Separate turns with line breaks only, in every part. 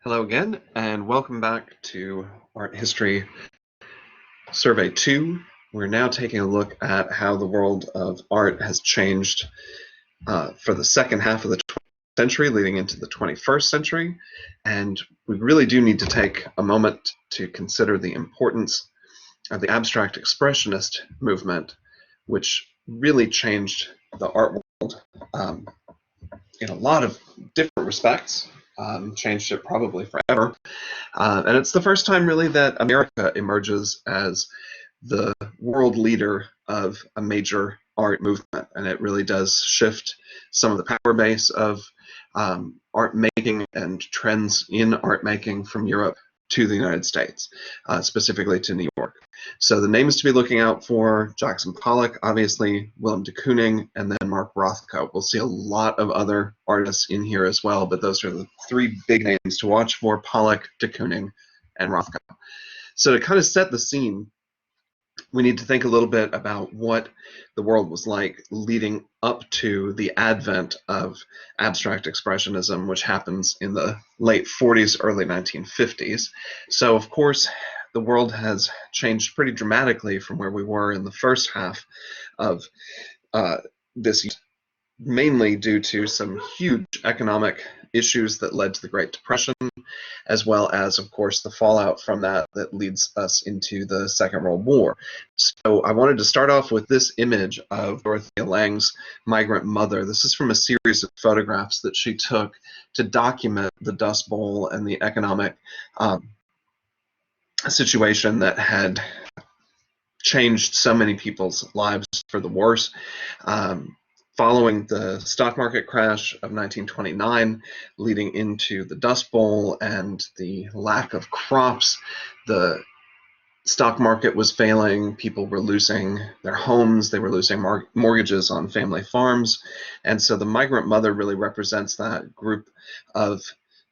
Hello again, and welcome back to Art History Survey 2. We're now taking a look at how the world of art has changed for the second half of the 20th century leading into the 21st century. And we really do need to take a moment to consider the importance of the abstract expressionist movement, which really changed the art world in a lot of different respects. Changed it probably forever. And it's the first time really that America emerges as the world leader of a major art movement. And it really does shift some of the power base of art making and trends in art making from Europe to the United States, specifically to New York. So the names to be looking out for: Jackson Pollock, obviously, Willem de Kooning, and then Mark Rothko. We'll see a lot of other artists in here as well, but those are the three big names to watch for: Pollock, de Kooning, and Rothko. So to kind of set the scene, we need to think a little bit about what the world was like leading up to the advent of abstract expressionism, which happens in the late 40s, early 1950s. So, of course, the world has changed pretty dramatically from where we were in the first half of this year, mainly due to some huge economic issues that led to the Great Depression, as well as, of course, the fallout from that leads us into the Second World War. So I wanted to start off with this image of Dorothea Lange's migrant mother. This is from a series of photographs that she took to document the Dust Bowl and the economic situation that had changed so many people's lives for the worse. Following the stock market crash of 1929, leading into the Dust Bowl and the lack of crops, the stock market was failing, people were losing their homes, they were losing mortgages on family farms, and so the migrant mother really represents that group of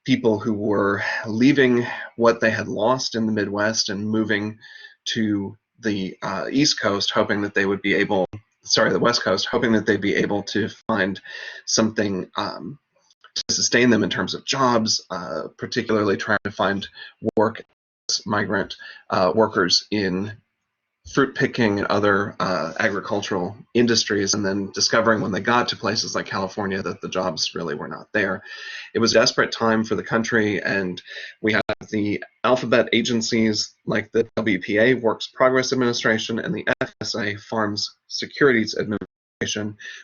people who were leaving what they had lost in the Midwest and moving to the East Coast, hoping that they would be able the West Coast, hoping that they'd be able to find something to sustain them in terms of jobs, particularly trying to find work as migrant workers in fruit picking and other agricultural industries, and then discovering when they got to places like California that the jobs really were not there. It was a desperate time for the country, and we had the alphabet agencies like the WPA, Works Progress Administration, and the FSA, Farms Securities Administration,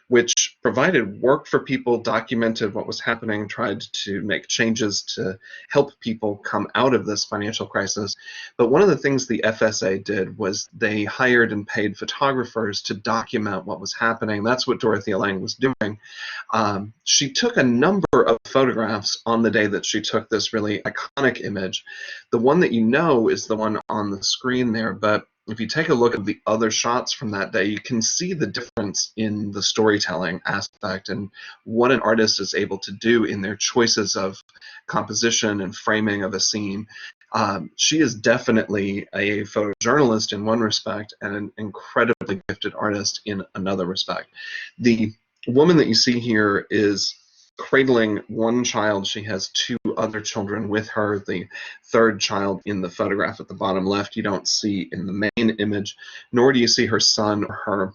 which provided work for people, documented what was happening, tried to make changes to help people come out of this financial crisis. But one of the things the FSA did was they hired and paid photographers to document what was happening. That's what Dorothea Lange was doing. She took a number of photographs on the day that she took this really iconic image. The one that you know is the one on the screen there, but if you take a look at the other shots from that day, you can see the difference in the storytelling aspect and what an artist is able to do in their choices of composition and framing of a scene. She is definitely a photojournalist in one respect and an incredibly gifted artist in another respect. The woman that you see here is cradling one child. She has two other children with her. The third child in the photograph at the bottom left you don't see in the main image, nor do you see her son or her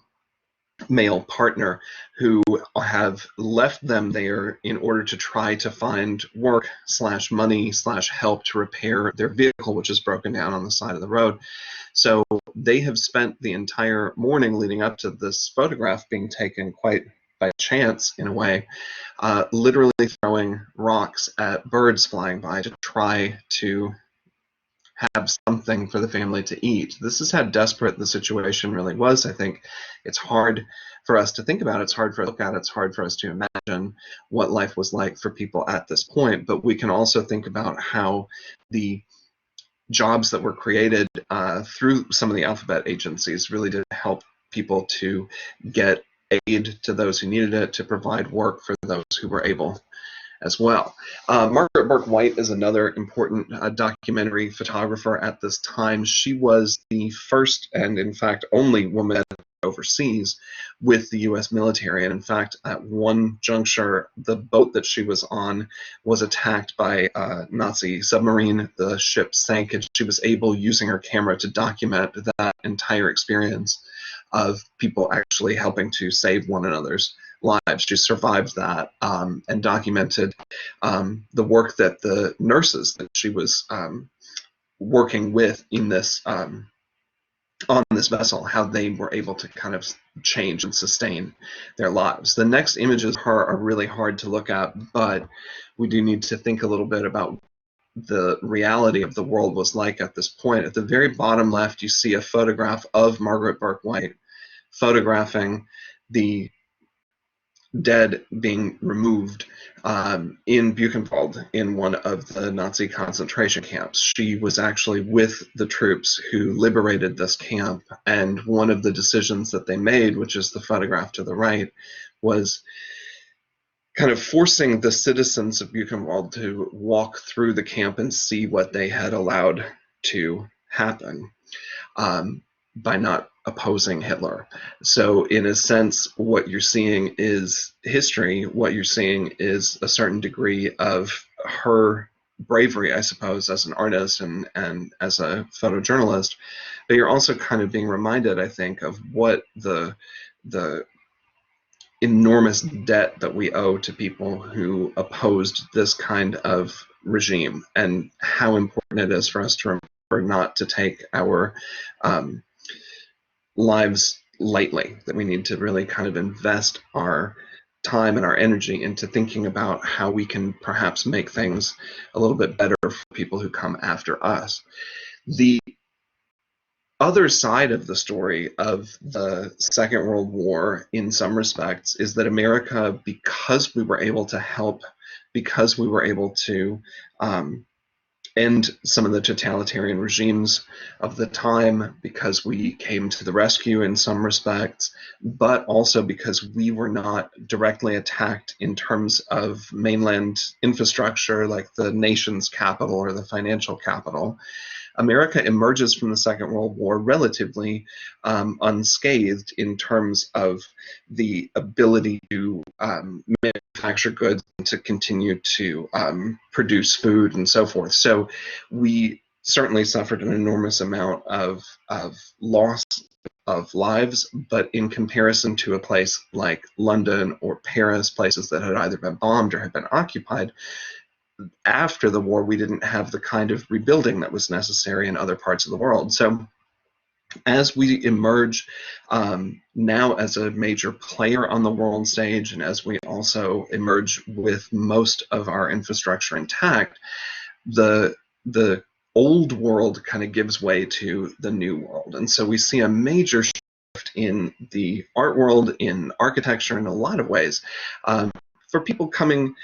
male partner, who have left them there in order to try to find work / money / help to repair their vehicle, which is broken down on the side of the road. So they have spent the entire morning leading up to this photograph being taken quite by chance, in a way, literally throwing rocks at birds flying by to try to have something for the family to eat. This is how desperate the situation really was. I think it's hard for us to think about. It's hard for us to look at. It's hard for us to imagine what life was like for people at this point. But we can also think about how the jobs that were created through some of the alphabet agencies really did help people to get aid to those who needed it, to provide work for those who were able as well. Margaret Burke White is another important documentary photographer at this time. She was the first and, in fact, only woman overseas with the US military. And in fact, at one juncture, the boat that she was on was attacked by a Nazi submarine. The ship sank, and she was able, using her camera, to document that entire experience of people actually helping to save one another's lives. She survived that, and documented the work that the nurses that she was working with in this on this vessel, how they were able to kind of change and sustain their lives. The next images are really hard to look at, but we do need to think a little bit about the reality of the world was like at this point. At the very bottom left, you see a photograph of Margaret Bourke White photographing the dead being removed in Buchenwald, in one of the Nazi concentration camps. She was actually with the troops who liberated this camp, and one of the decisions that they made, which is the photograph to the right, was kind of forcing the citizens of Buchenwald to walk through the camp and see what they had allowed to happen by not opposing Hitler. So in a sense, what you're seeing is history. What you're seeing is a certain degree of her bravery, I suppose, as an artist and as a photojournalist. But you're also kind of being reminded, I think, of what the enormous debt that we owe to people who opposed this kind of regime, and how important it is for us to remember not to take our lives lightly, that we need to really kind of invest our time and our energy into thinking about how we can perhaps make things a little bit better for people who come after us. The other side of the story of the Second World War, in some respects, is that America, because we were able to help, because we were able to end some of the totalitarian regimes of the time, because we came to the rescue in some respects, but also because we were not directly attacked in terms of mainland infrastructure like the nation's capital or the financial capital. America emerges from the Second World War relatively unscathed in terms of the ability to manufacture goods and to continue to produce food and so forth. So we certainly suffered an enormous amount of loss of lives, but in comparison to a place like London or Paris, places that had either been bombed or had been occupied, after the war, we didn't have the kind of rebuilding that was necessary in other parts of the world. So as we emerge now as a major player on the world stage, and as we also emerge with most of our infrastructure intact, the old world kind of gives way to the new world. And so we see a major shift in the art world, in architecture, in a lot of ways, for people coming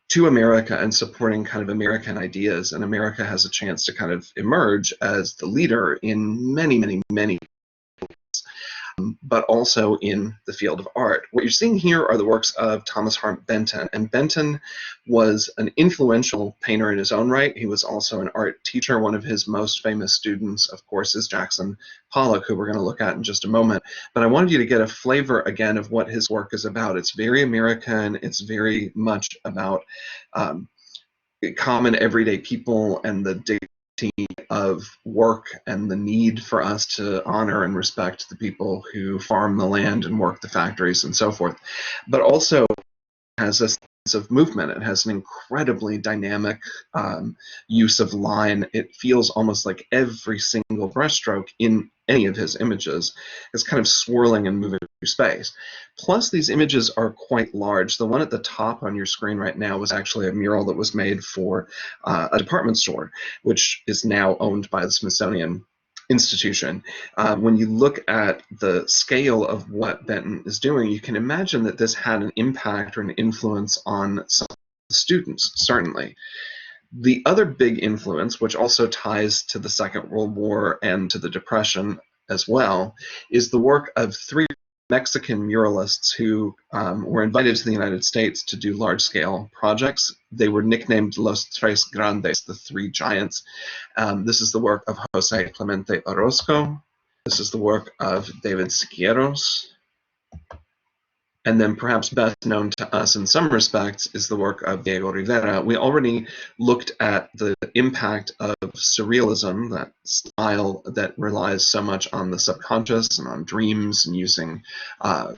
to America and supporting kind of American ideas. And America has a chance to kind of emerge as the leader in many, many, many fields, but also in the field of art. What you're seeing here are the works of Thomas Hart Benton. And Benton was an influential painter in his own right. He was also an art teacher. One of his most famous students, of course, is Jackson Pollock, who we're going to look at in just a moment. But I wanted you to get a flavor again of what his work is about. It's very American. It's very much about common everyday people and the dignity of work and the need for us to honor and respect the people who farm the land and work the factories and so forth. But also has a sense of movement. It has an incredibly dynamic use of line. It feels almost like every single brushstroke in any of his images is kind of swirling and moving through space. Plus, these images are quite large. The one at the top on your screen right now was actually a mural that was made for a department store, which is now owned by the Smithsonian Institution. When you look at the scale of what Benton is doing, you can imagine that this had an impact or an influence on some of the students, certainly. The other big influence, which also ties to the Second World War and to the Depression as well, is the work of three Mexican muralists who were invited to the United States to do large-scale projects. They were nicknamed Los Tres Grandes, the Three Giants. This is the work of Jose Clemente Orozco, This is the work of David Siqueiros. And then perhaps best known to us in some respects is the work of Diego Rivera. We already looked at the impact of surrealism, that style that relies so much on the subconscious and on dreams and using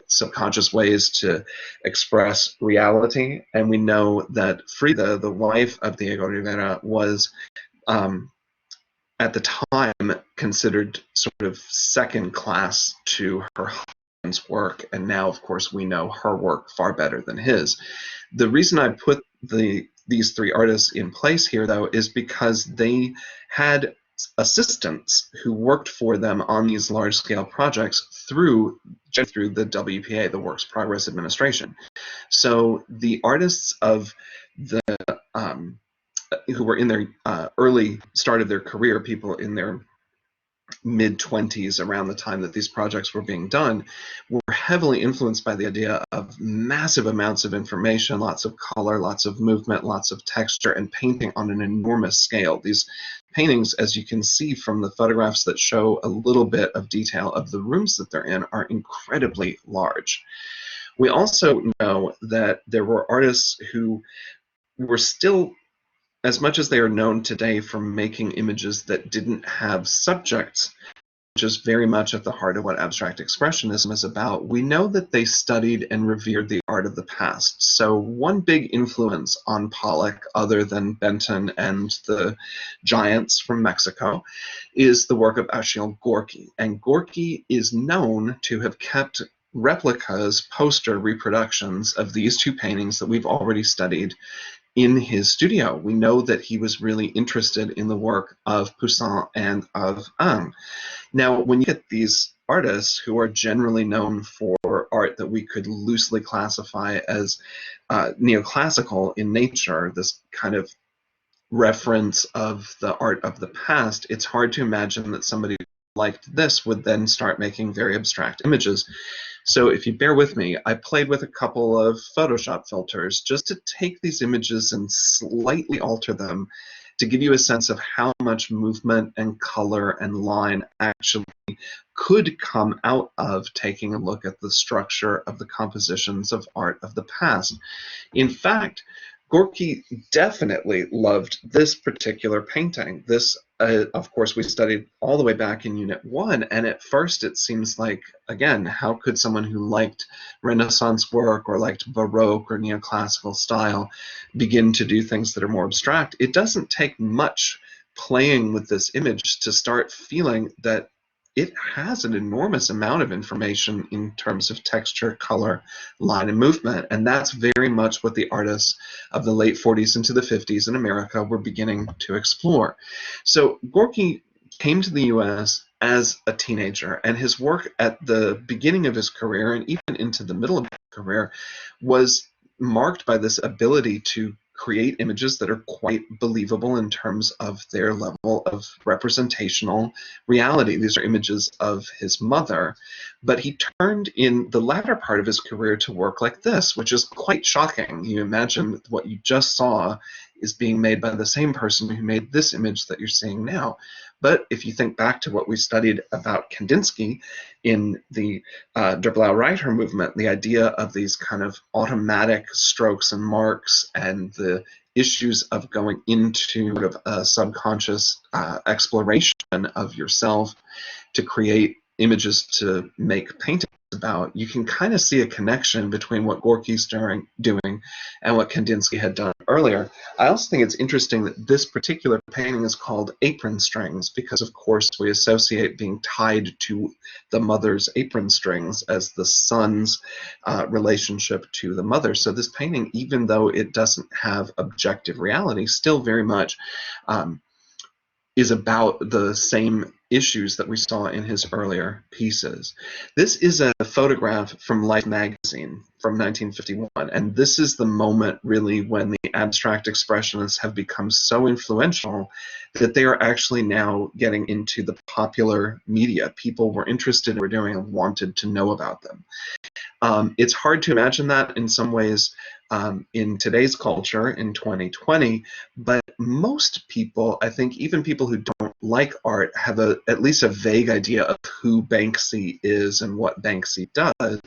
subconscious ways to express reality. And we know that Frida, the wife of Diego Rivera, was at the time considered sort of second class to her work, and now of course we know her work far better than his. The reason I put these three artists in place here, though, is because they had assistants who worked for them on these large-scale projects through the WPA, the Works Progress Administration. So the artists of the who were in their early start of their career, people in their mid-20s around the time that these projects were being done, were heavily influenced by the idea of massive amounts of information, lots of color, lots of movement, lots of texture, and painting on an enormous scale. These paintings, as you can see from the photographs that show a little bit of detail of the rooms that they're in, are incredibly large. We also know that there were artists who were still, as much as they are known today for making images that didn't have subjects, which is very much at the heart of what abstract expressionism is about, we know that they studied and revered the art of the past. So one big influence on Pollack, other than Benton and the giants from Mexico, is the work of Achille Gorky. And Gorky is known to have kept replicas, poster reproductions of these two paintings that we've already studied in his studio. We know that he was really interested in the work of Poussin and of Ingres. Now, when you get these artists who are generally known for art that we could loosely classify as neoclassical in nature, this kind of reference of the art of the past, it's hard to imagine that somebody liked this would then start making very abstract images. So if you bear with me, I played with a couple of Photoshop filters just to take these images and slightly alter them to give you a sense of how much movement and color and line actually could come out of taking a look at the structure of the compositions of art of the past. In fact, Gorky definitely loved this particular painting. This, of course, we studied all the way back in Unit 1, and at first it seems like, again, how could someone who liked Renaissance work or liked Baroque or neoclassical style begin to do things that are more abstract? It doesn't take much playing with this image to start feeling that it has an enormous amount of information in terms of texture, color, line, and movement. And that's very much what the artists of the late 40s into the 50s in America were beginning to explore. So Gorky came to the US as a teenager, and his work at the beginning of his career and even into the middle of his career was marked by this ability to create images that are quite believable in terms of their level of representational reality. These are images of his mother, but he turned in the latter part of his career to work like this, which is quite shocking. You imagine what you just saw is being made by the same person who made this image that you're seeing now. But if you think back to what we studied about Kandinsky in the Der Blaue Reiter movement, the idea of these kind of automatic strokes and marks and the issues of going into sort of a subconscious exploration of yourself to create images to make paintings about, you can kind of see a connection between what Gorky's doing and what Kandinsky had done earlier. I also think it's interesting that this particular painting is called Apron Strings because, of course, we associate being tied to the mother's apron strings as the son's relationship to the mother. So this painting, even though it doesn't have objective reality, still very much is about the same issues that we saw in his earlier pieces. This is a photograph from Life magazine from 1951, and this is the moment really when the abstract expressionists have become so influential that they are actually now getting into the popular media. People were interested in what they were doing and wanted to know about them. It's hard to imagine that in some ways in today's culture in 2020, but most people, I think even people who don't like art, have at least a vague idea of who Banksy is and what Banksy does,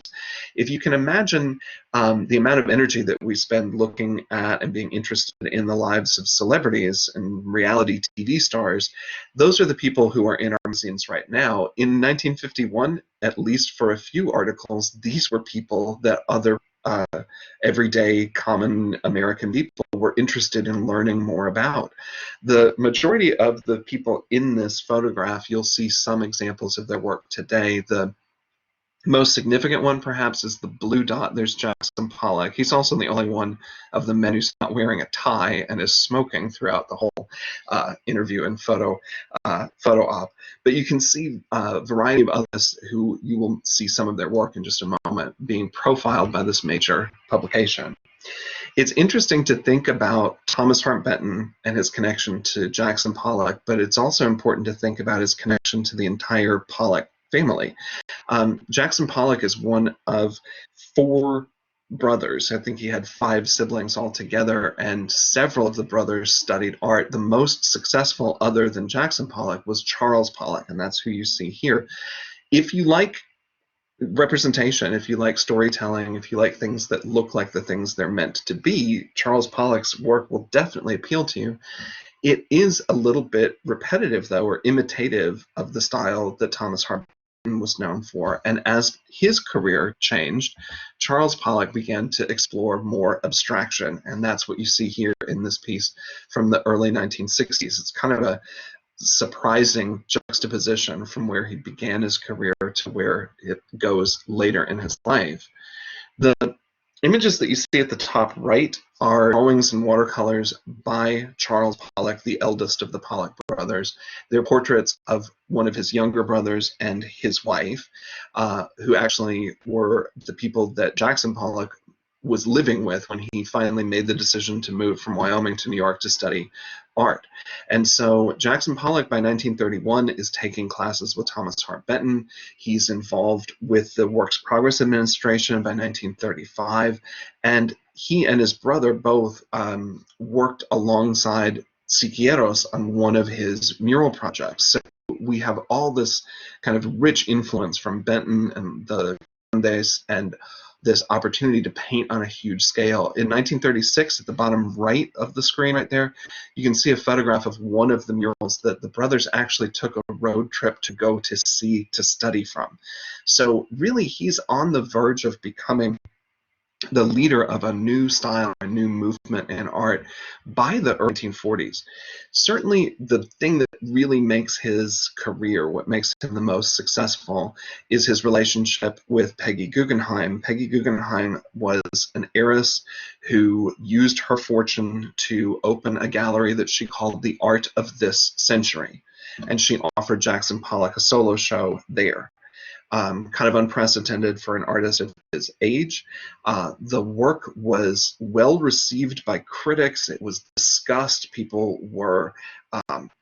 if you can imagine the amount of energy that we spend looking at and being interested in the lives of celebrities and reality TV stars, those are the people who are in our magazines right now. In 1951, at least for a few articles, these were people that other everyday common American people were interested in learning more about. The majority of the people in this photograph, you'll see some examples of their work today. The most significant one, perhaps, is the blue dot. There's Jackson Pollock. He's also the only one of the men who's not wearing a tie and is smoking throughout the whole interview and photo op. But you can see a variety of others who you will see some of their work in just a moment being profiled by this major publication. It's interesting to think about Thomas Hart Benton and his connection to Jackson Pollock, but it's also important to think about his connection to the entire Pollack family. Jackson Pollock is one of 4 brothers. I think he had 5 siblings altogether, and several of the brothers studied art. The most successful, other than Jackson Pollock, was Charles Pollock, and that's who you see here. If you like representation, if you like storytelling, if you like things that look like the things they're meant to be, Charles Pollock's work will definitely appeal to you. It is a little bit repetitive, though, or imitative of the style that Thomas Hart was known for. And as his career changed, Charles Pollock began to explore more abstraction, and that's what you see here in this piece from the early 1960s. It's kind of a surprising juxtaposition from where he began his career to where it goes later in his life. The images that you see at the top right are drawings and watercolors by Charles Pollock, the eldest of the Pollock brothers. They're portraits of one of his younger brothers and his wife, who actually were the people that Jackson Pollock was living with when he finally made the decision to move from Wyoming to New York to study art. And so Jackson Pollock by 1931 is taking classes with Thomas Hart Benton. He's involved with the Works Progress Administration by 1935, and he and his brother both worked alongside Siqueiros on one of his mural projects. So we have all this kind of rich influence from Benton and the Condes and this opportunity to paint on a huge scale. In 1936, at the bottom right of the screen right there, you can see a photograph of one of the murals that the brothers actually took a road trip to go to see, to study from. So really, he's on the verge of becoming the leader of a new style, a new movement in art by the early 1940s. Certainly the thing that really makes his career, what makes him the most successful, is his relationship with Peggy Guggenheim. Peggy Guggenheim was an heiress who used her fortune to open a gallery that she called the Art of This Century, and she offered Jackson Pollock a solo show there. Kind of unprecedented for an artist of his age. The work was well received by critics. It was discussed. People were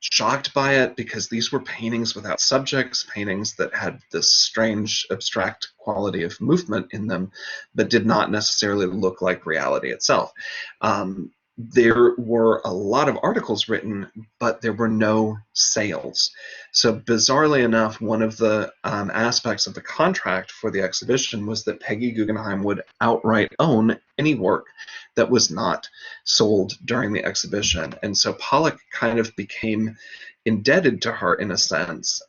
shocked by it because these were paintings without subjects, paintings that had this strange abstract quality of movement in them, but did not necessarily look like reality itself. There were a lot of articles written, but there were no sales. So bizarrely enough, one of the aspects of the contract for the exhibition was that Peggy Guggenheim would outright own any work that was not sold during the exhibition. And so Pollock kind of became indebted to her in a sense.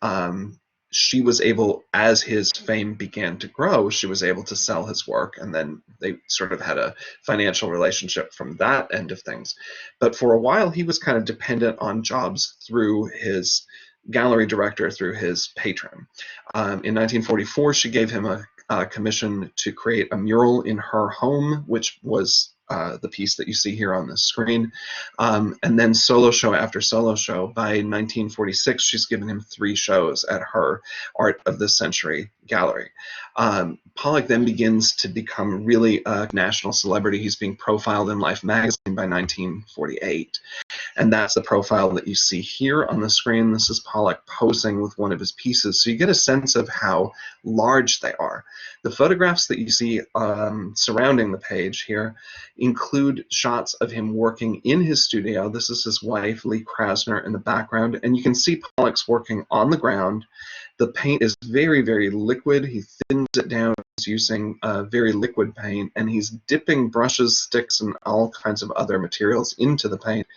She was able, as his fame began to grow, she was able to sell his work, and then they sort of had a financial relationship from that end of things. But for a while, he was kind of dependent on jobs through his gallery director, through his patron. In 1944, she gave him a commission to create a mural in her home, which was the piece that you see here on the screen. And then solo show after solo show. By 1946, she's given him 3 shows at her Art of This Century gallery. Pollock then begins to become really a national celebrity. He's being profiled in Life magazine by 1948. And that's the profile that you see here on the screen. This is Pollock posing with one of his pieces. So you get a sense of how large they are. The photographs that you see surrounding the page here include shots of him working in his studio. This is his wife, Lee Krasner, in the background. And you can see Pollock's working on the ground. The paint is very, very liquid. He thins it down. He's using very liquid paint, and he's dipping brushes, sticks, and all kinds of other materials into the paint,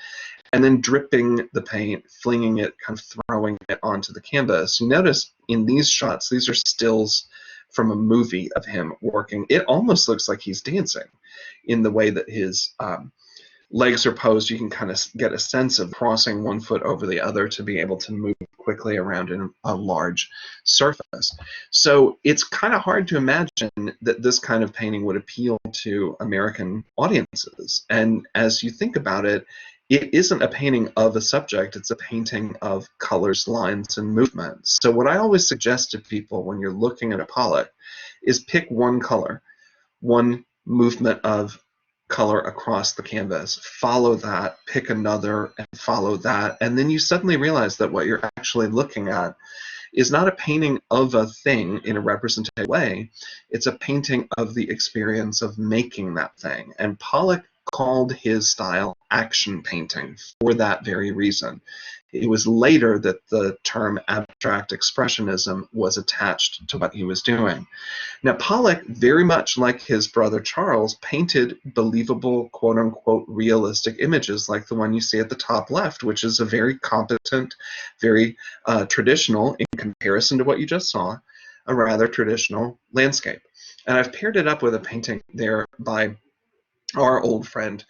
and then dripping the paint, flinging it, kind of throwing it onto the canvas. You notice in these shots, these are stills from a movie of him working. It almost looks like he's dancing in the way that his legs are posed. You can kind of get a sense of crossing one foot over the other to be able to move quickly around in a large surface. So it's kind of hard to imagine that this kind of painting would appeal to American audiences. And as you think about it, it isn't a painting of a subject, it's a painting of colors, lines, and movements. So what I always suggest to people when you're looking at a Pollock is pick one color, one movement of color across the canvas, follow that, pick another, and follow that, and then you suddenly realize that what you're actually looking at is not a painting of a thing in a representative way, it's a painting of the experience of making that thing. And Pollock called his style action painting for that very reason. It was later that the term abstract expressionism was attached to what he was doing. Now, Pollock, very much like his brother Charles, painted believable, quote-unquote, realistic images like the one you see at the top left, which is a very competent, very traditional, in comparison to what you just saw, a rather traditional landscape. And I've paired it up with a painting there by our old friend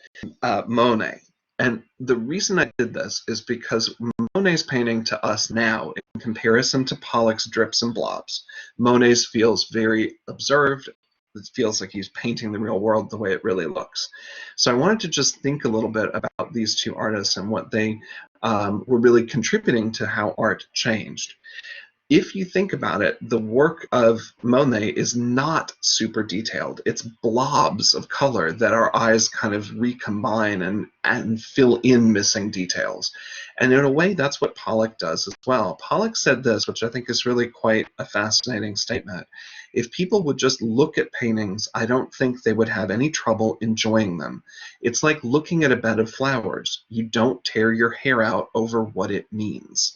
Monet. And the reason I did this is because Monet's painting to us now, in comparison to Pollock's drips and blobs, Monet's feels very observed. It feels like he's painting the real world the way it really looks. So I wanted to just think a little bit about these two artists and what they were really contributing to how art changed. If you think about it, the work of Monet is not super detailed. It's blobs of color that our eyes kind of recombine and fill in missing details. And in a way, that's what Pollock does as well. Pollock said this, which I think is really quite a fascinating statement. If people would just look at paintings, I don't think they would have any trouble enjoying them. It's like looking at a bed of flowers. You don't tear your hair out over what it means.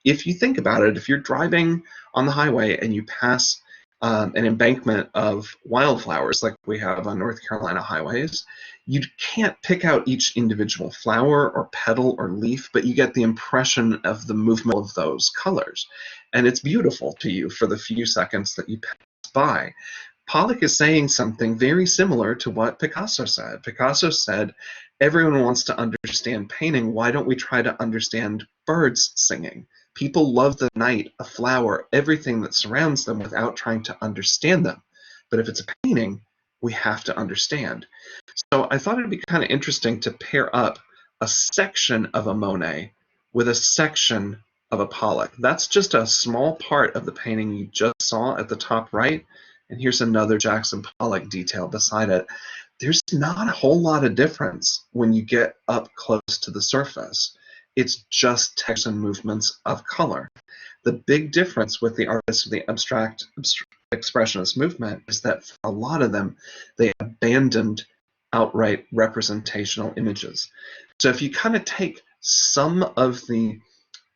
If you think about it, if you're driving on the highway and you pass an embankment of wildflowers like we have on North Carolina highways, you can't pick out each individual flower or petal or leaf, but you get the impression of the movement of those colors. And it's beautiful to you for the few seconds that you pass by. Pollock is saying something very similar to what Picasso said. Picasso said, everyone wants to understand painting. Why don't we try to understand birds singing? People love the night, a flower, everything that surrounds them without trying to understand them. But if it's a painting, we have to understand. So I thought it'd be kind of interesting to pair up a section of a Monet with a section of a Pollock. That's just a small part of the painting you just saw at the top right. And here's another Jackson Pollock detail beside it. There's not a whole lot of difference when you get up close to the surface. It's just text and movements of color. The big difference with the artists of the abstract expressionist movement is that for a lot of them, they abandoned outright representational images. So if you kind of take some of the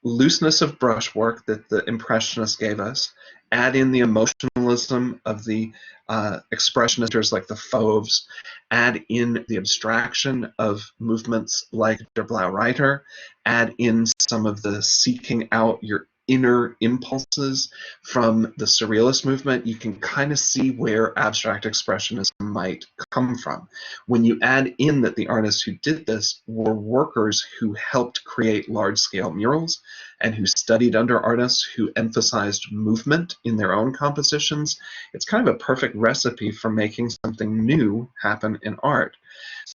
looseness of brushwork that the Impressionists gave us, add in the emotionalism of the expressionists like the Fauves, add in the abstraction of movements like Der Blaue Reiter, add in some of the seeking out your inner impulses from the Surrealist movement, you can kind of see where abstract expressionism might come from. When you add in that the artists who did this were workers who helped create large-scale murals and who studied under artists who emphasized movement in their own compositions, it's kind of a perfect recipe for making something new happen in art.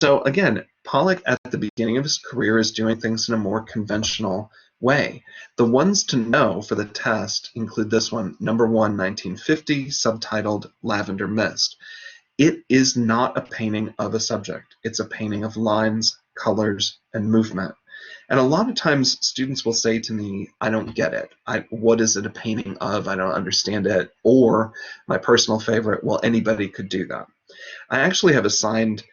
So again, Pollock at the beginning of his career is doing things in a more conventional way. The ones to know for the test include this one, number 1, 1950, subtitled Lavender Mist. It is not a painting of a subject. It's a painting of lines, colors, and movement. And a lot of times students will say to me, I don't get it. What is it a painting of? I don't understand it. Or my personal favorite, well, anybody could do that. I actually have assigned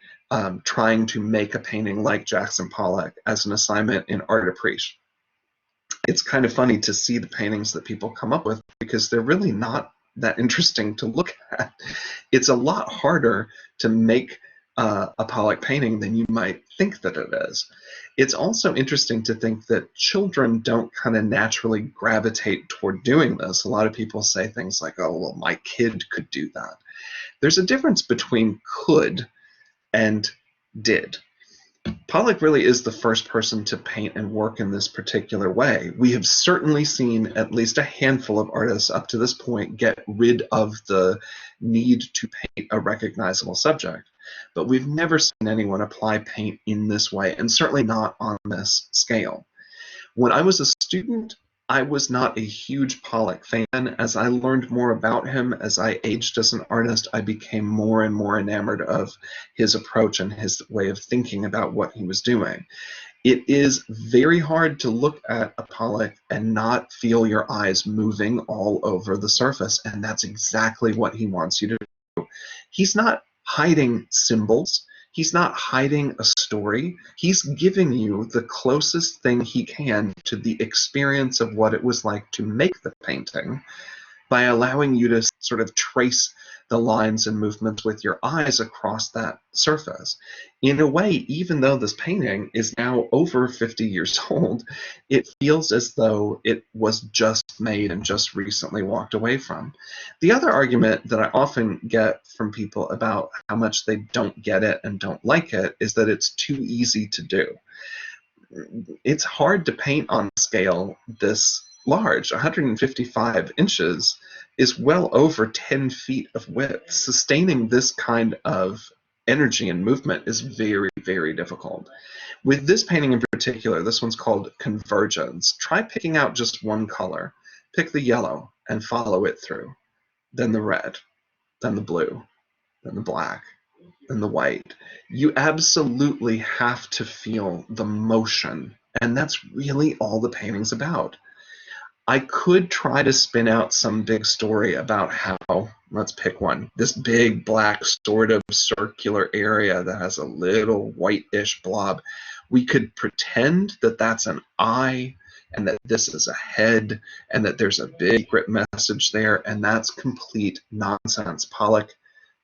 trying to make a painting like Jackson Pollock as an assignment in Art Appreciation. It's kind of funny to see the paintings that people come up with because they're really not that interesting to look at. It's a lot harder to make a Pollock painting than you might think that it is. It's also interesting to think that children don't kind of naturally gravitate toward doing this. A lot of people say things like, oh, well, my kid could do that. There's a difference between could and did. Pollock really is the first person to paint and work in this particular way. We have certainly seen at least a handful of artists up to this point get rid of the need to paint a recognizable subject, but we've never seen anyone apply paint in this way, and certainly not on this scale. When I was a student, I was not a huge Pollock fan. As I learned more about him, as I aged as an artist, I became more and more enamored of his approach and his way of thinking about what he was doing. It is very hard to look at a Pollock and not feel your eyes moving all over the surface, and that's exactly what he wants you to do. He's not hiding symbols. He's not hiding a story. He's giving you the closest thing he can to the experience of what it was like to make the painting by allowing you to sort of trace the lines and movements with your eyes across that surface. In a way, even though this painting is now over 50 years old, it feels as though it was just made and just recently walked away from. The other argument that I often get from people about how much they don't get it and don't like it is that it's too easy to do. It's hard to paint on a scale this large. 155 inches is well over 10 feet of width. Sustaining this kind of energy and movement is very, very difficult. With this painting in particular, this one's called Convergence. Try picking out just one color. Pick the yellow and follow it through. Then the red, then the blue, then the black, then the white. You absolutely have to feel the motion, and that's really all the painting's about. I could try to spin out some big story about how, let's pick one, this big black sort of circular area that has a little whitish blob. We could pretend that that's an eye and that this is a head and that there's a big secret message there, and that's complete nonsense. Pollock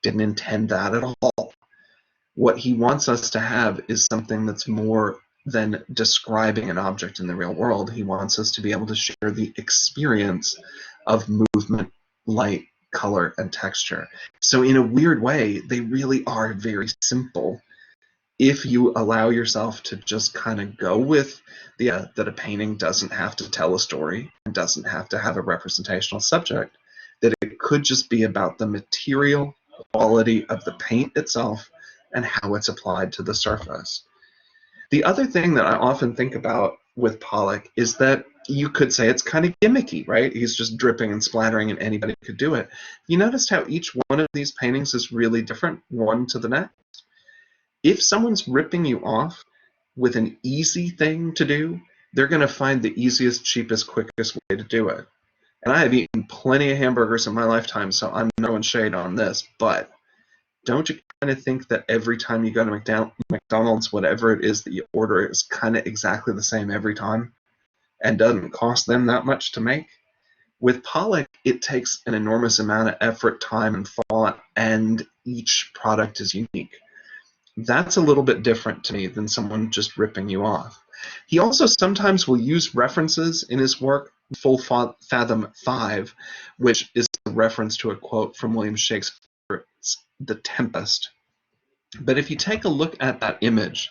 didn't intend that at all. What he wants us to have is something that's more than describing an object in the real world. He wants us to be able to share the experience of movement, light, color, and texture. So in a weird way, they really are very simple if you allow yourself to just kind of go with the that a painting doesn't have to tell a story and doesn't have to have a representational subject, that it could just be about the material quality of the paint itself and how it's applied to the surface. The other thing that I often think about with Pollock is that you could say it's kind of gimmicky, right? He's just dripping and splattering and anybody could do it. You noticed how each one of these paintings is really different, one to the next? If someone's ripping you off with an easy thing to do, they're going to find the easiest, cheapest, quickest way to do it. And I have eaten plenty of hamburgers in my lifetime, so I'm throwing shade on this, but don't you kind of think that every time you go to McDonald's, whatever it is that you order is kind of exactly the same every time and doesn't cost them that much to make? With Pollock, it takes an enormous amount of effort, time, and thought, and each product is unique. That's a little bit different to me than someone just ripping you off. He also sometimes will use references in his work. Full Fathom 5, which is a reference to a quote from William Shakespeare's The Tempest. But if you take a look at that image,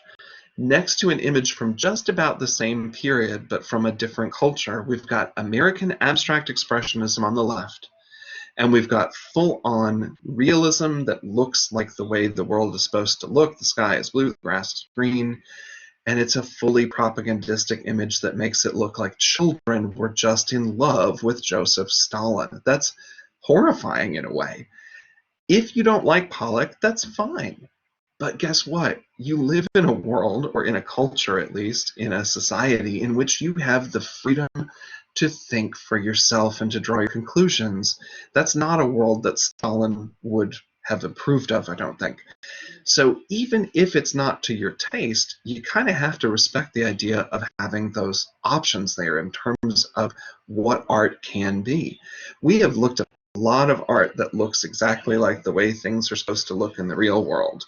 next to an image from just about the same period but from a different culture, we've got American abstract expressionism on the left, and we've got full-on realism that looks like the way the world is supposed to look. The sky is blue, the grass is green. And it's a fully propagandistic image that makes it look like children were just in love with Joseph Stalin. That's horrifying in a way. If you don't like Pollock, that's fine. But guess what? You live in a world, or in a culture at least, in a society in which you have the freedom to think for yourself and to draw your conclusions. That's not a world that Stalin would have approved of, I don't think. So even if it's not to your taste, you kind of have to respect the idea of having those options there in terms of what art can be. We have looked at a lot of art that looks exactly like the way things are supposed to look in the real world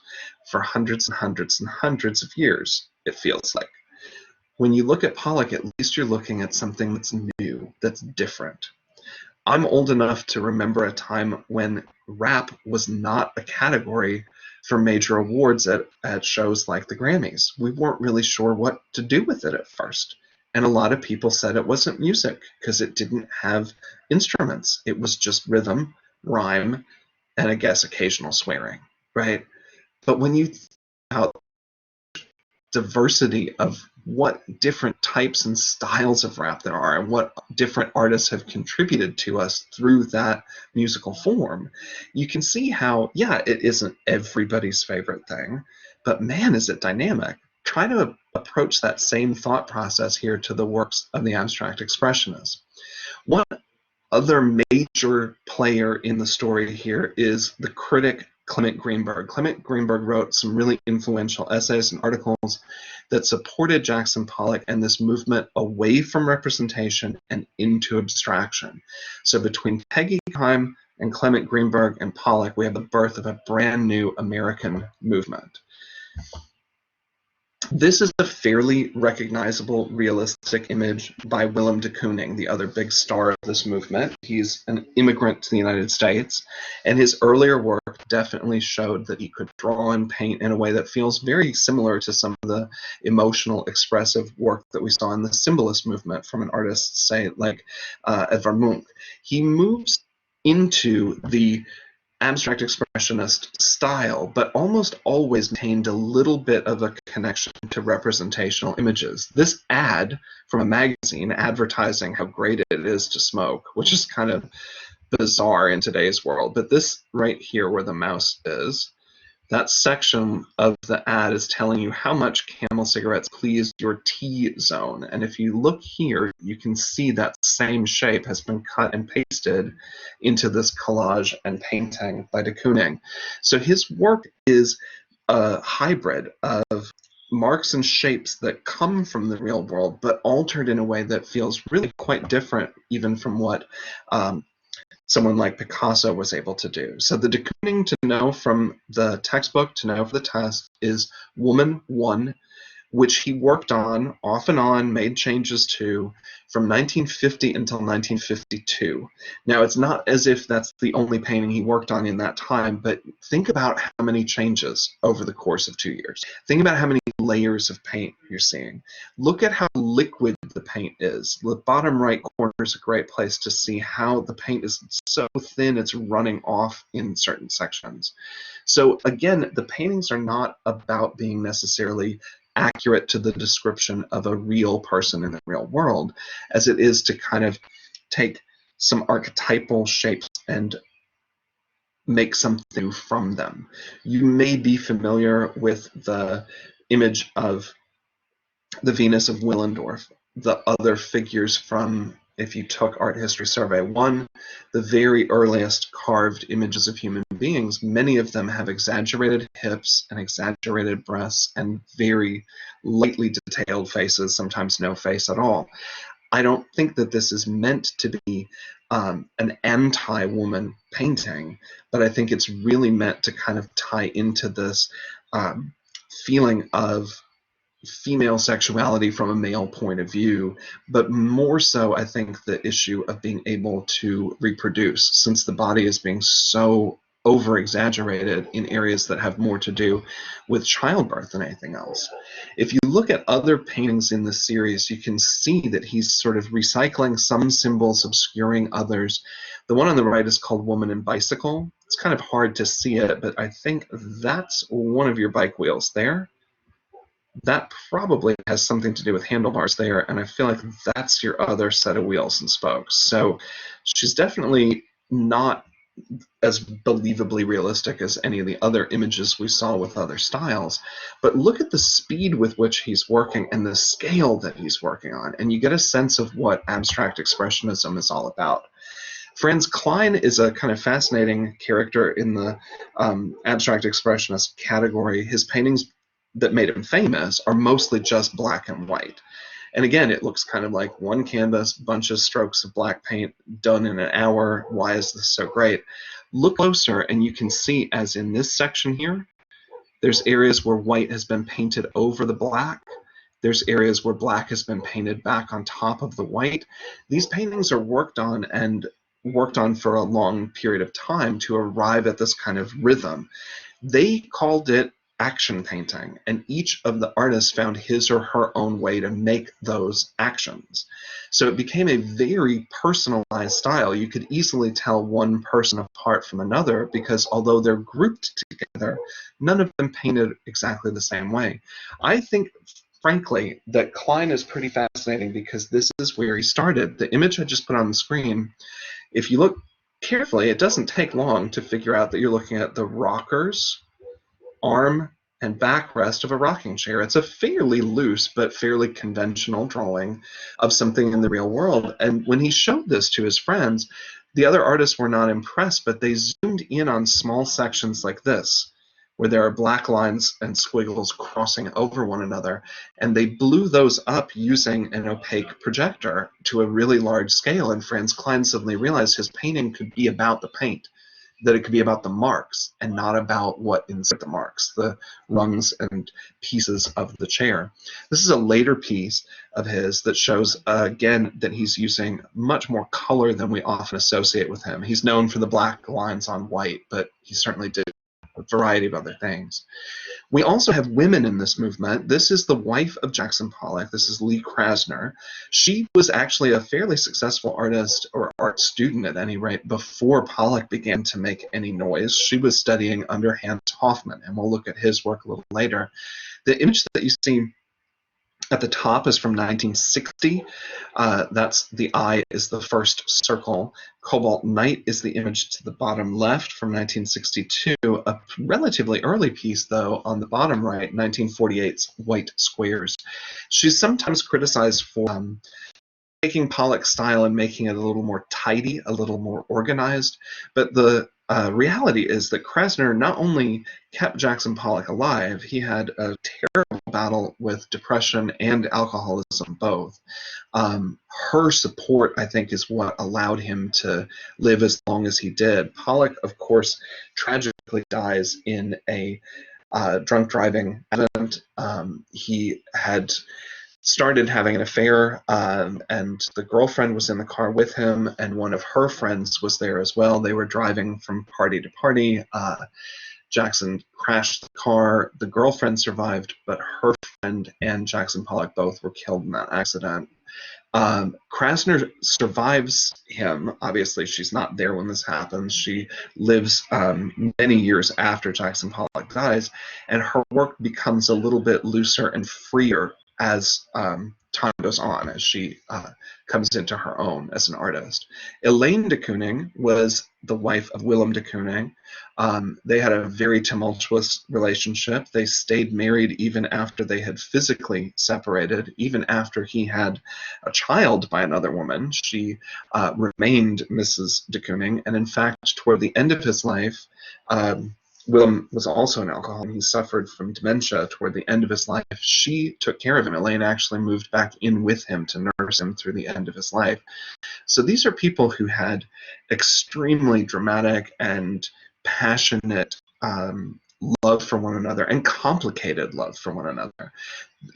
for hundreds and hundreds and hundreds of years, it feels like. When you look at Pollock, at least you're looking at something that's new, that's different. I'm old enough to remember a time when rap was not a category for major awards at shows like the Grammys. We weren't really sure what to do with it at first. And a lot of people said it wasn't music because it didn't have instruments. It was just rhythm, rhyme, and I guess occasional swearing, right? But when you think about diversity of what different types and styles of rap there are and what different artists have contributed to us through that musical form, you can see how, yeah, it isn't everybody's favorite thing, but man, is it dynamic. Try to approach that same thought process here to the works of the abstract expressionists. One other major player in the story here is the critic Clement Greenberg. Clement Greenberg wrote some really influential essays and articles that supported Jackson Pollock and this movement away from representation and into abstraction. So between Peggy Keim and Clement Greenberg and Pollock, we have the birth of a brand new American movement. This is a fairly recognizable, realistic image by Willem de Kooning, the other big star of this movement. He's an immigrant to the United States, and his earlier work definitely showed that he could draw and paint in a way that feels very similar to some of the emotional, expressive work that we saw in the symbolist movement from an artist, say, like Edvard Munch. He moves into the abstract expressionist style, but almost always maintained a little bit of a connection to representational images. This ad from a magazine advertising how great it is to smoke, which is kind of bizarre in today's world, but this right here where the mouse is, that section of the ad is telling you how much Camel cigarettes please your T-zone. And if you look here, you can see that same shape has been cut and pasted into this collage and painting by de Kooning. So his work is a hybrid of marks and shapes that come from the real world, but altered in a way that feels really quite different even from what someone like Picasso was able to do. So the de Kooning to know from the textbook, to know for the test, is Woman 1, which he worked on, off and on, made changes to, from 1950 until 1952. Now, it's not as if that's the only painting he worked on in that time, but think about how many changes over the course of 2 years. Think about how many layers of paint you're seeing. Look at how liquid the paint is. The bottom right corner is a great place to see how the paint is so thin it's running off in certain sections. So again, the paintings are not about being necessarily accurate to the description of a real person in the real world, as it is to kind of take some archetypal shapes and make something from them. You may be familiar with the image of the Venus of Willendorf, the other figures from, if you took Art History Survey 1, the very earliest carved images of human beings, many of them have exaggerated hips and exaggerated breasts and very lightly detailed faces, sometimes no face at all. I don't think that this is meant to be an anti-woman painting, but I think it's really meant to kind of tie into this feeling of female sexuality from a male point of view, but more so, I think, the issue of being able to reproduce, since the body is being so over-exaggerated in areas that have more to do with childbirth than anything else. If you look at other paintings in the series, you can see that he's sort of recycling some symbols, obscuring others. The one on the right is called Woman and Bicycle. It's kind of hard to see it, but I think that's one of your bike wheels there. that probably has something to do with handlebars there, and I feel like that's your other set of wheels and spokes. So she's definitely not as believably realistic as any of the other images we saw with other styles. But look at the speed with which he's working and the scale that he's working on, and you get a sense of what abstract expressionism is all about. Franz Kline is a kind of fascinating character in the abstract expressionist category. His paintings that made him famous are mostly just black and white. And again, it looks kind of like one canvas, bunch of strokes of black paint done in an hour. Why is this so great? Look closer and you can see, as in this section here, there's areas where white has been painted over the black. There's areas where black has been painted back on top of the white. These paintings are worked on for a long period of time to arrive at this kind of rhythm. They called it action painting, and each of the artists found his or her own way to make those actions. So it became a very personalized style. You could easily tell one person apart from another because although they're grouped together, none of them painted exactly the same way. I think, frankly, that Kline is pretty fascinating because this is where he started. The image I just put on the screen, if you look carefully, it doesn't take long to figure out that you're looking at the rocker's arm and backrest of a rocking chair. It's a fairly loose but fairly conventional drawing of something in the real world. And when he showed this to his friends, the other artists were not impressed, but they zoomed in on small sections like this, where there are black lines and squiggles crossing over one another, and they blew those up using an opaque projector to a really large scale, and Franz Kline suddenly realized his painting could be about the paint, that it could be about the marks and not about what inside the marks, the rungs and pieces of the chair. This is a later piece of his that shows, again, that he's using much more color than we often associate with him. He's known for the black lines on white, but he certainly did a variety of other things. We also have women in this movement. This is the wife of Jackson Pollock. This is Lee Krasner. She was actually a fairly successful artist, or art student at any rate, before Pollock began to make any noise. She was studying under Hans Hoffman, and we'll look at his work a little later. The image that you see at the top is from 1960. That's the eye is the first circle. Cobalt Night is the image to the bottom left from 1962. A relatively early piece, though, on the bottom right, 1948's White Squares. She's sometimes criticized for taking Pollock's style and making it a little more tidy, a little more organized. But the reality is that Krasner not only kept Jackson Pollock alive, he had a terrible battle with depression and alcoholism both. Her support, I think, is what allowed him to live as long as he did. Pollock, of course, tragically dies in a drunk driving accident. He had started having an affair, and the girlfriend was in the car with him, and one of her friends was there as well. They were driving from party to party. Jackson crashed the car. The girlfriend survived, but her friend and Jackson Pollock both were killed in that accident. Krasner survives him. Obviously, she's not there when this happens. She lives many years after Jackson Pollock dies, and her work becomes a little bit looser and freer as time goes on, as she comes into her own as an artist. Elaine de Kooning was the wife of Willem de Kooning. They had a very tumultuous relationship. They stayed married even after they had physically separated, even after he had a child by another woman. She remained Mrs. de Kooning, and in fact, toward the end of his life, Willem was also an alcoholic. He suffered from dementia toward the end of his life. She took care of him. Elaine actually moved back in with him to nurse him through the end of his life. So these are people who had extremely dramatic and passionate love for one another and complicated love for one another.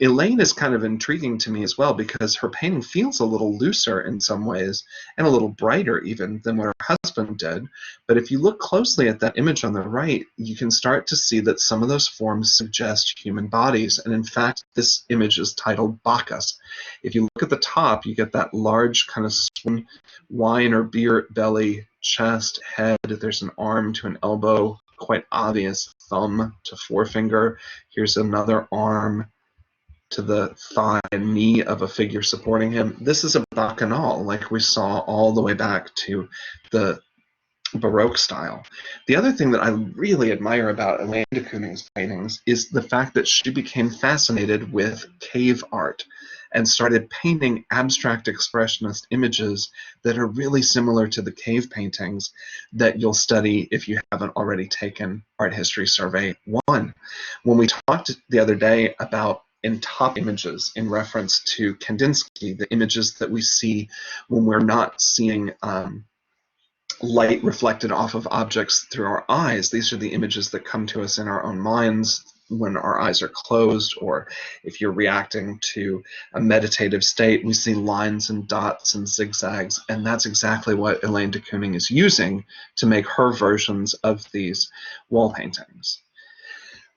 Elaine is kind of intriguing to me as well because her painting feels a little looser in some ways and a little brighter even than what her husband did. But if you look closely at that image on the right, you can start to see that some of those forms suggest human bodies. And in fact, this image is titled Bacchus. If you look at the top, you get that large kind of swim, wine or beer belly, chest, head. There's an arm to an elbow, quite obvious thumb to forefinger. Here's another arm, to the thigh and knee of a figure supporting him. This is a bacchanal, like we saw all the way back to the Baroque style. The other thing that I really admire about Elaine de Kooning's paintings is the fact that she became fascinated with cave art and started painting abstract expressionist images that are really similar to the cave paintings that you'll study if you haven't already taken Art History Survey 1. When we talked the other day about in top images in reference to Kandinsky, the images that we see when we're not seeing light reflected off of objects through our eyes. These are the images that come to us in our own minds when our eyes are closed, or if you're reacting to a meditative state, we see lines and dots and zigzags, and that's exactly what Elaine de Kooning is using to make her versions of these wall paintings.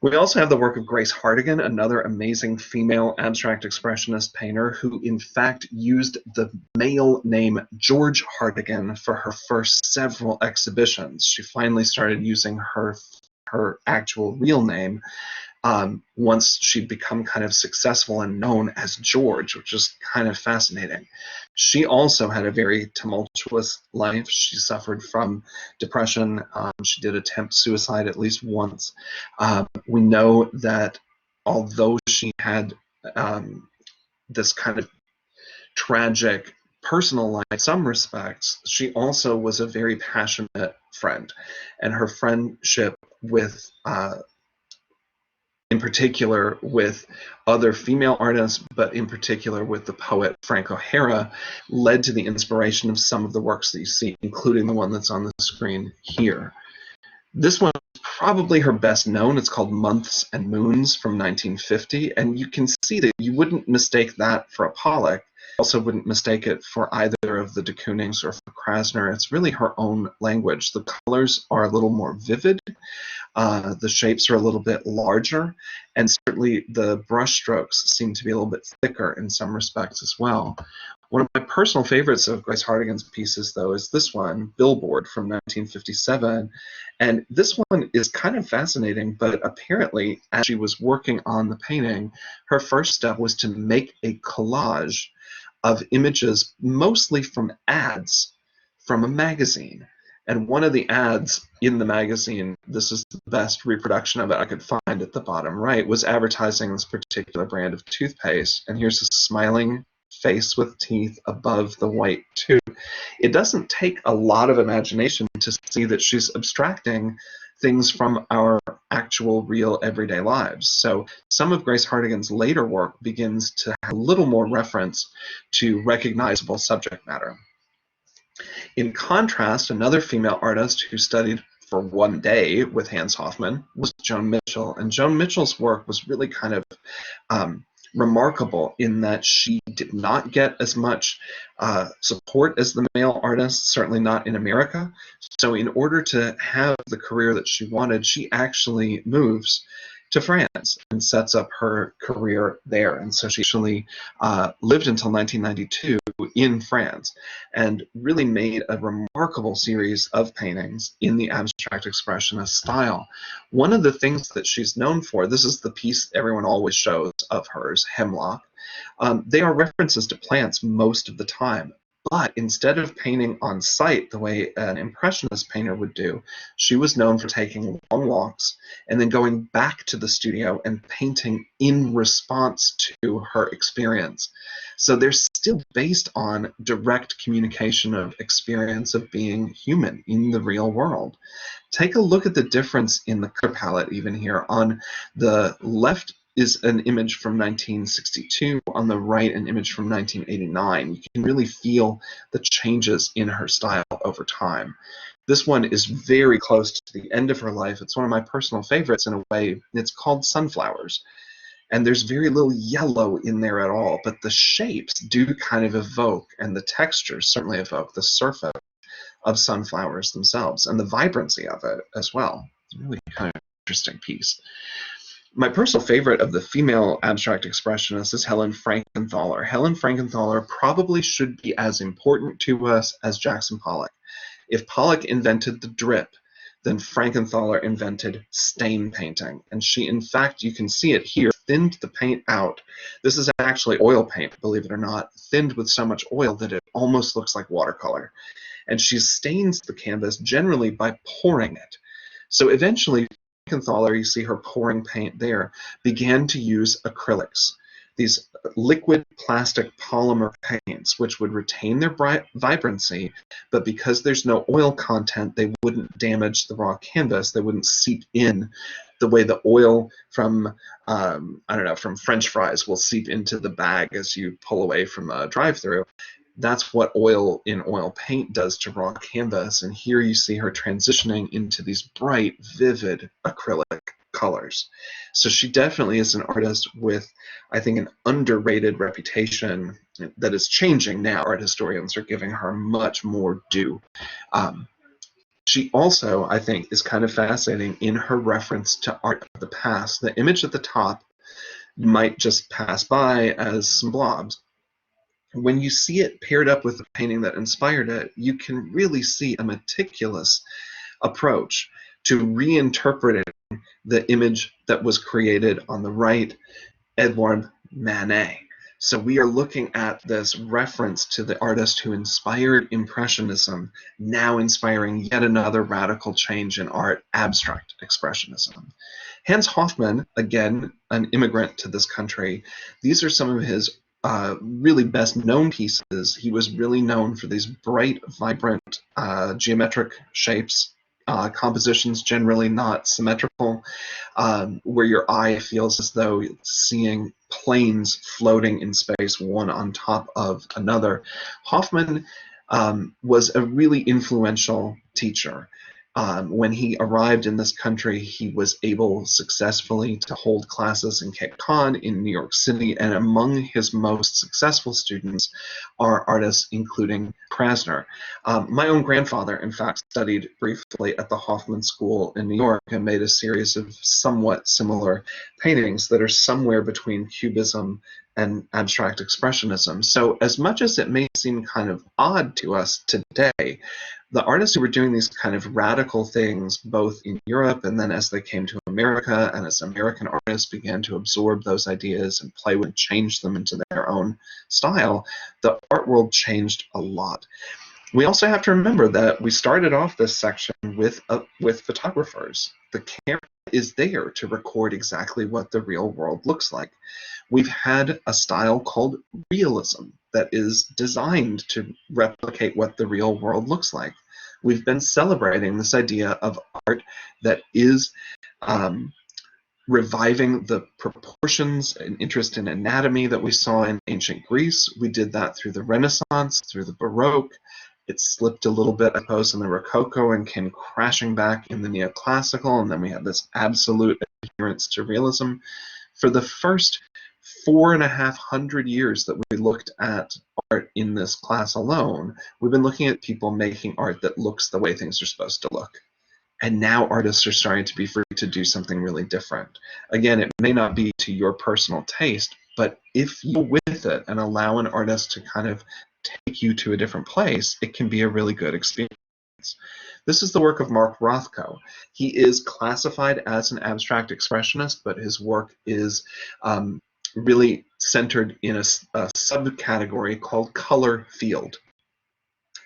We also have the work of Grace Hartigan, another amazing female abstract expressionist painter who in fact used the male name George Hartigan for her first several exhibitions. She finally started using her actual real name once she'd become kind of successful and known as George, which is kind of fascinating. She also had a very tumultuous life. She suffered from depression. She did attempt suicide at least once. We know that although she had this kind of tragic personal life in some respects, she also was a very passionate friend. And her friendship with in particular with other female artists, but in particular with the poet Frank O'Hara, led to the inspiration of some of the works that you see, including the one that's on the screen here. This one is probably her best known. It's called Months and Moons from 1950, and you can see that you wouldn't mistake that for a Pollock. Also wouldn't mistake it for either of the de Koonings or for Krasner. It's really her own language. The colors are a little more vivid. The shapes are a little bit larger, and certainly the brush strokes seem to be a little bit thicker in some respects as well. One of my personal favorites of Grace Hartigan's pieces, though, is this one, Billboard from 1957. And this one is kind of fascinating, but apparently, as she was working on the painting, her first step was to make a collage of images, mostly from ads from a magazine. And one of the ads in the magazine, this is the best reproduction of it I could find at the bottom right, was advertising this particular brand of toothpaste. And here's a smiling face with teeth above the white tooth. It doesn't take a lot of imagination to see that she's abstracting things from our actual real everyday lives. So some of Grace Hartigan's later work begins to have a little more reference to recognizable subject matter. In contrast, another female artist who studied for one day with Hans Hoffman was Joan Mitchell. And Joan Mitchell's work was really kind of remarkable in that she did not get as much support as the male artists, certainly not in America. So in order to have the career that she wanted, she actually moves to France and sets up her career there. And so she actually lived until 1992 in France and really made a remarkable series of paintings in the abstract expressionist style. One of the things that she's known for, this is the piece everyone always shows of hers, Hemlock. They are references to plants most of the time. But instead of painting on site the way an impressionist painter would do, she was known for taking long walks and then going back to the studio and painting in response to her experience. So they're still based on direct communication of experience of being human in the real world. Take a look at the difference in the color palette even here. On the left is an image from 1962, on the right an image from 1989. You can really feel the changes in her style over time. This one is very close to the end of her life. It's one of my personal favorites in a way. It's called Sunflowers. And there's very little yellow in there at all, but the shapes do kind of evoke, and the textures certainly evoke the surface of sunflowers themselves and the vibrancy of it as well. It's a really kind of interesting piece. My personal favorite of the female abstract expressionists is Helen Frankenthaler. Helen Frankenthaler probably should be as important to us as Jackson Pollock. If Pollock invented the drip, then Frankenthaler invented stain painting. And she, in fact, you can see it here, thinned the paint out. This is actually oil paint, believe it or not, thinned with so much oil that it almost looks like watercolor. And she stains the canvas generally by pouring it. So eventually, Frankenthaler, you see her pouring paint there, began to use acrylics, these liquid plastic polymer paints, which would retain their vibrancy, but because there's no oil content, they wouldn't damage the raw canvas. They wouldn't seep in the way the oil from, I don't know, from French fries will seep into the bag as you pull away from a drive-through. That's what oil in oil paint does to raw canvas. And here you see her transitioning into these bright, vivid acrylic colors. So she definitely is an artist with, I think, an underrated reputation that is changing now. Art historians are giving her much more due. She also, I think, is kind of fascinating in her reference to art of the past. The image at the top might just pass by as some blobs. When you see it paired up with the painting that inspired it, you can really see a meticulous approach to reinterpreting the image that was created on the right, Edouard Manet. So we are looking at this reference to the artist who inspired Impressionism, now inspiring yet another radical change in art, abstract Expressionism. Hans Hoffman, again, an immigrant to this country, these are some of his really best known pieces. He was really known for these bright, vibrant geometric shapes, compositions generally not symmetrical, where your eye feels as though it's seeing planes floating in space, one on top of another. Hoffman was a really influential teacher. When he arrived in this country, he was able successfully to hold classes in Cape Cod in New York City, and among his most successful students are artists including Krasner. My own grandfather, in fact, studied briefly at the Hoffman School in New York and made a series of somewhat similar paintings that are somewhere between Cubism and abstract expressionism. So as much as it may seem kind of odd to us today, the artists who were doing these kind of radical things, both in Europe and then as they came to America, and as American artists began to absorb those ideas and play with and change them into their own style, the art world changed a lot. We also have to remember that we started off this section with photographers. The camera is there to record exactly what the real world looks like. We've had a style called realism that is designed to replicate what the real world looks like. We've been celebrating this idea of art that is reviving the proportions and interest in anatomy that we saw in ancient Greece. We did that through the Renaissance, through the Baroque. It slipped a little bit, I suppose, in the Rococo and came crashing back in the Neoclassical, and then we had this absolute adherence to realism. For the first 4,500 years that we looked at art in this class alone, we've been looking at people making art that looks the way things are supposed to look. And now artists are starting to be free to do something really different. Again, it may not be to your personal taste, but if you go with it and allow an artist to kind of take you to a different place, it can be a really good experience. This is the work of Mark Rothko. He is classified as an abstract expressionist, but his work is really centered in a subcategory called color field.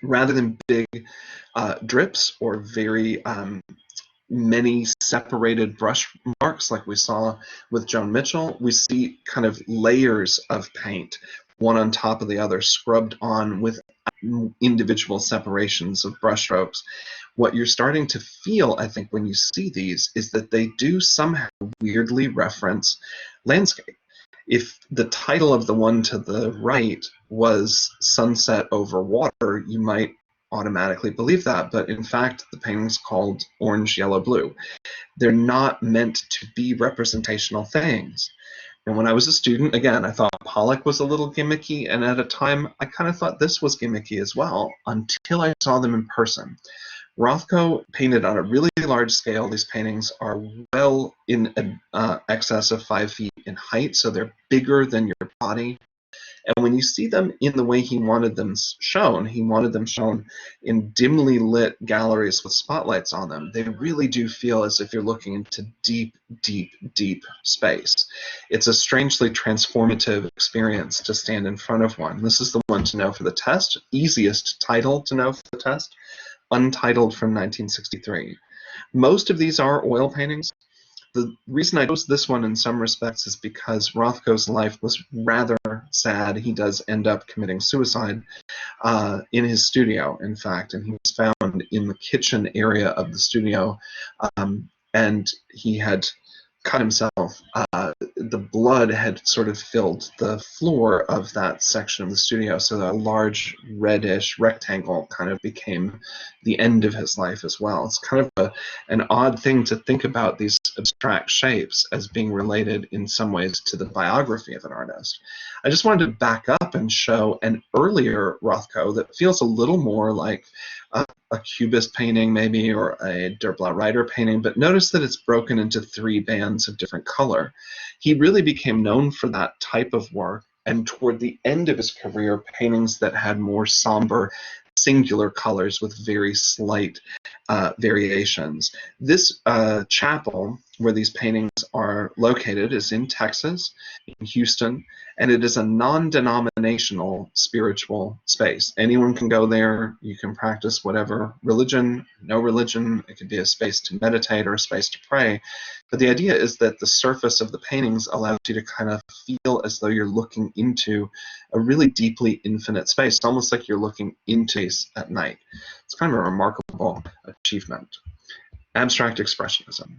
Rather than big drips or very many separated brush marks like we saw with Joan Mitchell, we see kind of layers of paint, one on top of the other, scrubbed on with individual separations of brushstrokes. What you're starting to feel, I think, when you see these is that they do somehow weirdly reference landscape. If the title of the one to the right was Sunset Over Water, you might automatically believe that, but in fact the painting's called Orange, Yellow, Blue. They're not meant to be representational things. And when I was a student, again, I thought Pollack was a little gimmicky, and at a time I kind of thought this was gimmicky as well, until I saw them in person. Rothko painted on a really large scale. These paintings are well in excess of 5 feet in height, so they're bigger than your body. And when you see them in the way he wanted them shown in dimly lit galleries with spotlights on them, they really do feel as if you're looking into deep, deep, deep space. It's a strangely transformative experience to stand in front of one. This is the one to know for the test, easiest title to know for the test, Untitled from 1963. Most of these are oil paintings. The reason I chose this one in some respects is because Rothko's life was rather sad. He does end up committing suicide in his studio, in fact, and he was found in the kitchen area of the studio, and he had cut himself. The blood had sort of filled the floor of that section of the studio, so that a large reddish rectangle kind of became the end of his life as well. It's kind of an odd thing to think about these abstract shapes as being related in some ways to the biography of an artist. I just wanted to back up and show an earlier Rothko that feels a little more like a Cubist painting maybe, or a Der Blaue Reiter painting, but notice that it's broken into 3 bands of different color. He really became known for that type of work, and toward the end of his career, paintings that had more somber, singular colors with very slight variations. This chapel where these paintings are located is in Texas, in Houston, and it is a non-denominational spiritual space. Anyone can go there. You can practice whatever religion, no religion. It could be a space to meditate or a space to pray. But the idea is that the surface of the paintings allows you to kind of feel as though you're looking into a really deeply infinite space. It's almost like you're looking into space at night. It's kind of a remarkable achievement. Abstract Expressionism.